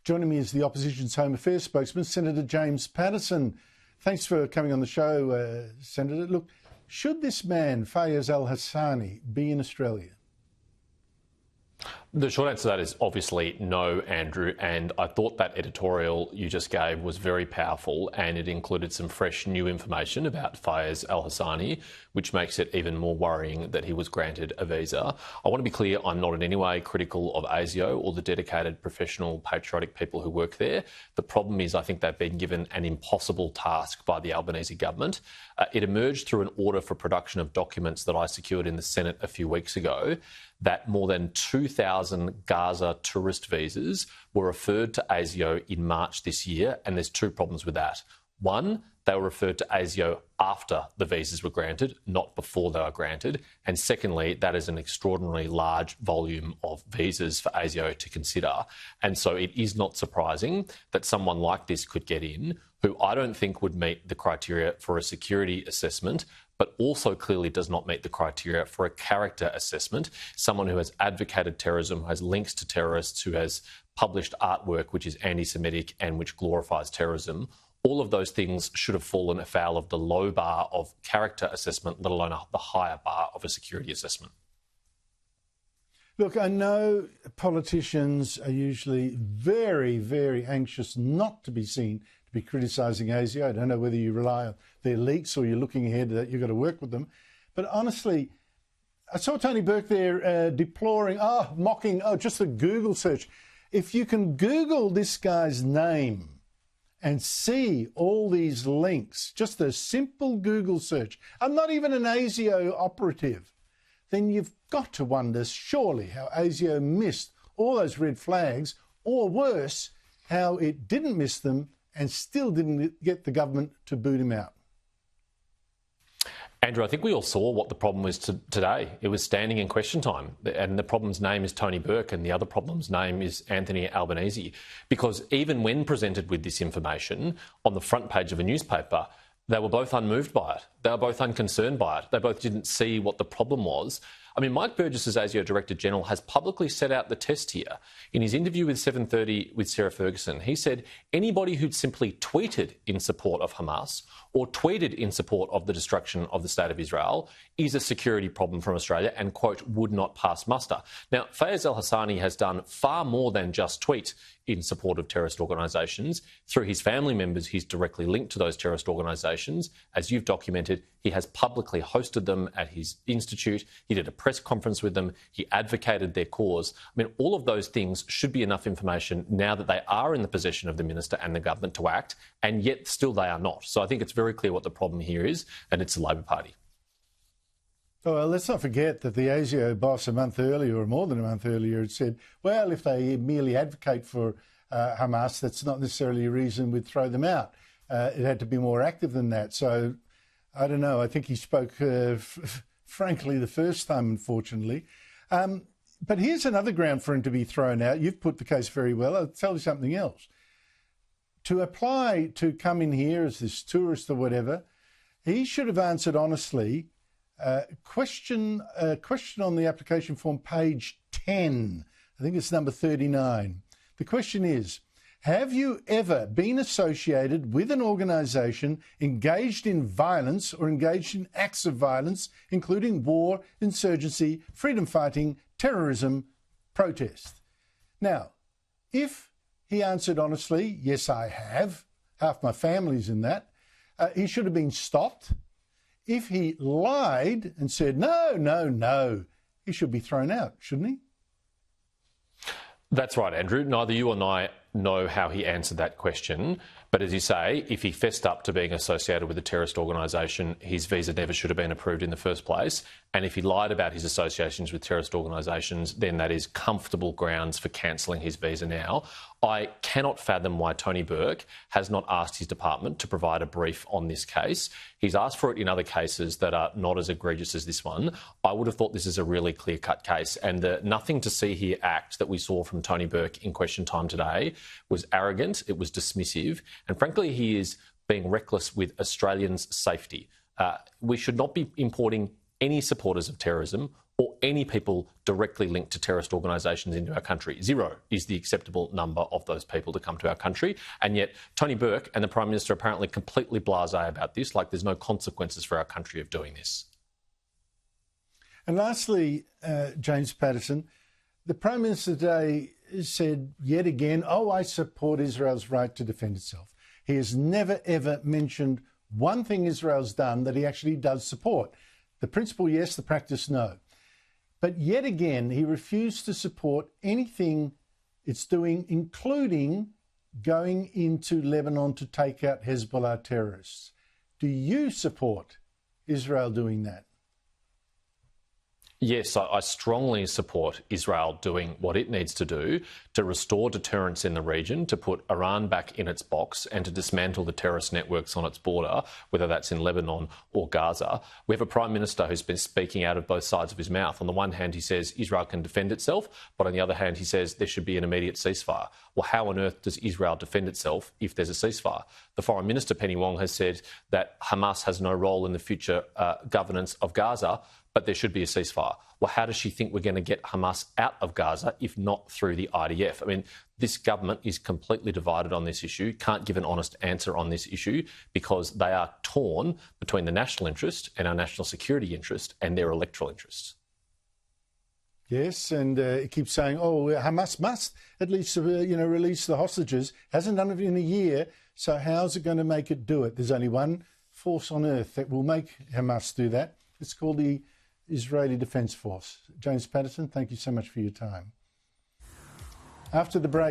Joining me is the opposition's Home Affairs spokesman, Senator James Paterson. Thanks for coming on the show, Senator. Look, should this man, Fayez al-Hassani, be in Australia? The short answer to that is obviously no, Andrew, and I thought that editorial you just gave was very powerful, and it included some fresh new information about Fayez al-Hassani, which makes it even more worrying that he was granted a visa. I want to be clear, I'm not in any way critical of ASIO or the dedicated, professional, patriotic people who work there. The problem is I think they've been given an impossible task by the Albanese government. It emerged through an order for production of documents that I secured in the Senate a few weeks ago that more than 2,000 Gaza tourist visas were referred to ASIO in March this year, and there's two problems with that. One, they were referred to ASIO after the visas were granted, not before they were granted. And secondly, that is an extraordinarily large volume of visas for ASIO to consider. And so it is not surprising that someone like this could get in, who I don't think would meet the criteria for a security assessment, but also clearly does not meet the criteria for a character assessment. Someone who has advocated terrorism, who has links to terrorists, who has published artwork which is anti-Semitic and which glorifies terrorism. All of those things should have fallen afoul of the low bar of character assessment, let alone the higher bar of a security assessment. Look, I know politicians are usually very, very anxious not to be seen to be criticising ASIO. I don't know whether you rely on their leaks or you're looking ahead that you've got to work with them. But honestly, I saw Tony Burke there deploring, mocking, just a Google search. If you can Google this guy's name and see all these links, just a simple Google search, I'm not even an ASIO operative, then you've got to wonder, surely, how ASIO missed all those red flags, or worse, how it didn't miss them and still didn't get the government to boot him out. Andrew, I think we all saw what the problem was today. It was standing in question time. And the problem's name is Tony Burke and the other problem's name is Anthony Albanese. Because even when presented with this information on the front page of a newspaper, they were both unmoved by it. They were both unconcerned by it. They both didn't see what the problem was. I mean, Mike Burgess, as ASIO Director General, has publicly set out the test here. In his interview with 7:30 with Sarah Ferguson, he said anybody who'd simply tweeted in support of Hamas or tweeted in support of the destruction of the State of Israel is a security problem from Australia and, quote, would not pass muster. Now, Fayez al-Hassani has done far more than just tweet in support of terrorist organisations. Through his family members, he's directly linked to those terrorist organisations. As you've documented, he has publicly hosted them at his institute. He did a press conference with them. He advocated their cause. I mean, all of those things should be enough information now that they are in the possession of the minister and the government to act, and yet still they are not. So I think it's very clear what the problem here is, and it's the Labor Party. Oh, well, let's not forget that the ASIO boss a month earlier, or more than a month earlier, had said, well, if they merely advocate for Hamas, that's not necessarily a reason we'd throw them out. It had to be more active than that. So, I don't know. I think he spoke, frankly, the first time, unfortunately. But here's another ground for him to be thrown out. You've put the case very well. I'll tell you something else. To apply to come in here as this tourist or whatever, he should have answered honestly. Question on the application form, page 10. I think it's number 39. The question is, have you ever been associated with an organisation engaged in violence or engaged in acts of violence, including war, insurgency, freedom fighting, terrorism, protest? Now, if he answered honestly, yes, I have, half my family's in that, he should have been stopped. If he lied and said, no, he should be thrown out, shouldn't he? That's right, Andrew. Neither you or I know how he answered that question. But as you say, if he fessed up to being associated with a terrorist organisation, his visa never should have been approved in the first place. And if he lied about his associations with terrorist organisations, then that is comfortable grounds for cancelling his visa now. I cannot fathom why Tony Burke has not asked his department to provide a brief on this case. He's asked for it in other cases that are not as egregious as this one. I would have thought this is a really clear-cut case. And the nothing to see here act that we saw from Tony Burke in question time today was arrogant, it was dismissive, and frankly, he is being reckless with Australians' safety. We should not be importing any supporters of terrorism or any people directly linked to terrorist organisations into our country. 0 is the acceptable number of those people to come to our country. And yet Tony Burke and the Prime Minister are apparently completely blasé about this, like there's no consequences for our country of doing this. And lastly, James Patterson, the Prime Minister today said yet again, I support Israel's right to defend itself. He has never, ever mentioned one thing Israel's done that he actually does support. The principle, yes, the practice, no. But yet again, he refused to support anything it's doing, including going into Lebanon to take out Hezbollah terrorists. Do you support Israel doing that? Yes, I strongly support Israel doing what it needs to do to restore deterrence in the region, to put Iran back in its box and to dismantle the terrorist networks on its border, whether that's in Lebanon or Gaza. We have a Prime Minister who's been speaking out of both sides of his mouth. On the one hand, he says Israel can defend itself, but on the other hand, he says there should be an immediate ceasefire. Well, how on earth does Israel defend itself if there's a ceasefire? The Foreign Minister, Penny Wong, has said that Hamas has no role in the future governance of Gaza, but there should be a ceasefire. Well, how does she think we're going to get Hamas out of Gaza if not through the IDF? I mean, this government is completely divided on this issue, can't give an honest answer on this issue because they are torn between the national interest and our national security interest and their electoral interests. Yes, and it keeps saying, Hamas must at least, release the hostages. Hasn't done it in a year, so how's it going to make it do it? There's only one force on earth that will make Hamas do that. It's called the Israeli Defence Force. James Patterson, thank you so much for your time. After the break,